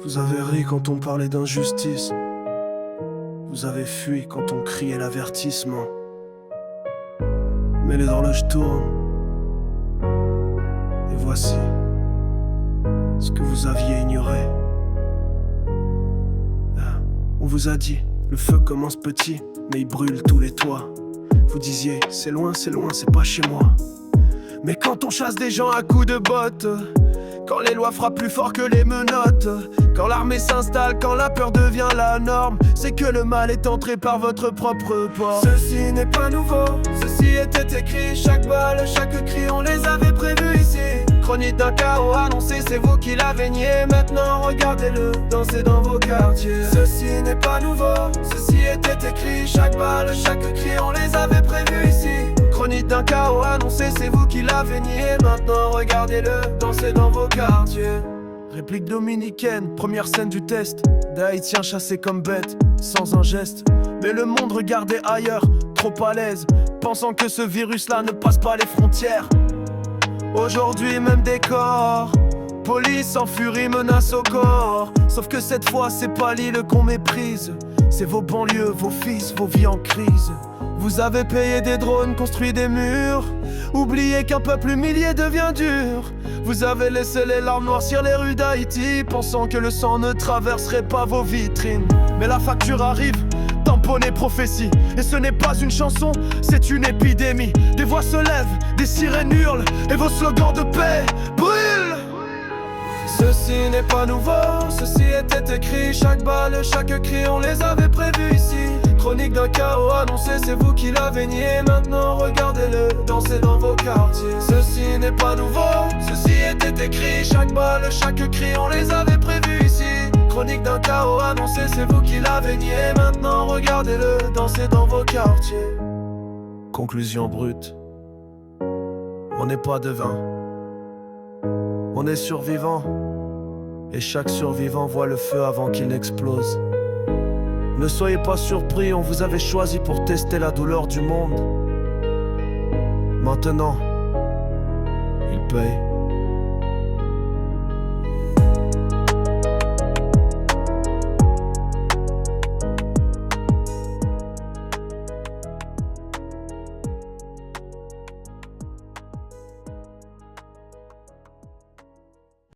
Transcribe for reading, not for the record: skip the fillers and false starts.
Vous avez ri quand on parlait d'injustice. Vous avez fui quand on criait l'avertissement. Mais les horloges tournent. Et voici ce que vous aviez ignoré. On vous a dit, le feu commence petit, mais il brûle tous les toits. Vous disiez, c'est loin, c'est pas chez moi. Mais quand on chasse des gens à coups de bottes, quand les lois frappent plus fort que les menottes, quand l'armée s'installe, quand la peur devient la norme, c'est que le mal est entré par votre propre porte. Ceci n'est pas nouveau, ceci était écrit. Chaque balle, chaque cri, on les avait prévus ici. Chronique d'un chaos annoncé, c'est vous qui l'avez nié. Maintenant regardez-le, dansez dans vos quartiers. Ceci n'est pas nouveau, ceci était écrit. Chaque balle, chaque cri, on les avait prévus ici. Chronique d'un chaos annoncé, c'est vous qui l'avez nié. Maintenant regardez-le, dansez dans vos quartiers. Réplique dominicaine, première scène du test. D'Haïtiens chassés comme bêtes, sans un geste. Mais le monde regardait ailleurs, trop à l'aise, pensant que ce virus-là ne passe pas les frontières. Aujourd'hui même décor, police en furie menace au corps. Sauf que cette fois c'est pas l'île qu'on méprise, c'est vos banlieues, vos fils, vos vies en crise. Vous avez payé des drones, construit des murs, oubliez qu'un peuple humilié devient dur. Vous avez laissé les larmes noircir les rues d'Haïti, pensant que le sang ne traverserait pas vos vitrines. Mais la facture arrive, tamponnée prophétie. Et ce n'est pas une chanson, c'est une épidémie. Des voix se lèvent, des sirènes hurlent, et vos slogans de paix brûlent. Ceci n'est pas nouveau, ceci était écrit. Chaque balle, chaque cri, on les avait prévus ici. Chronique d'un chaos annoncé, c'est vous qui l'avez nié. Maintenant regardez-le, dansez dans vos quartiers. Ceci n'est pas nouveau, ceci était écrit. Chaque balle, chaque cri, on les avait prévus ici. Chronique d'un chaos annoncé, c'est vous qui l'avez nié. Maintenant regardez-le, dansez dans vos quartiers. Conclusion brute, on n'est pas devin, on est survivant. Et chaque survivant voit le feu avant qu'il n'explose. Ne soyez pas surpris, on vous avait choisi pour tester la douleur du monde. Maintenant, il paye.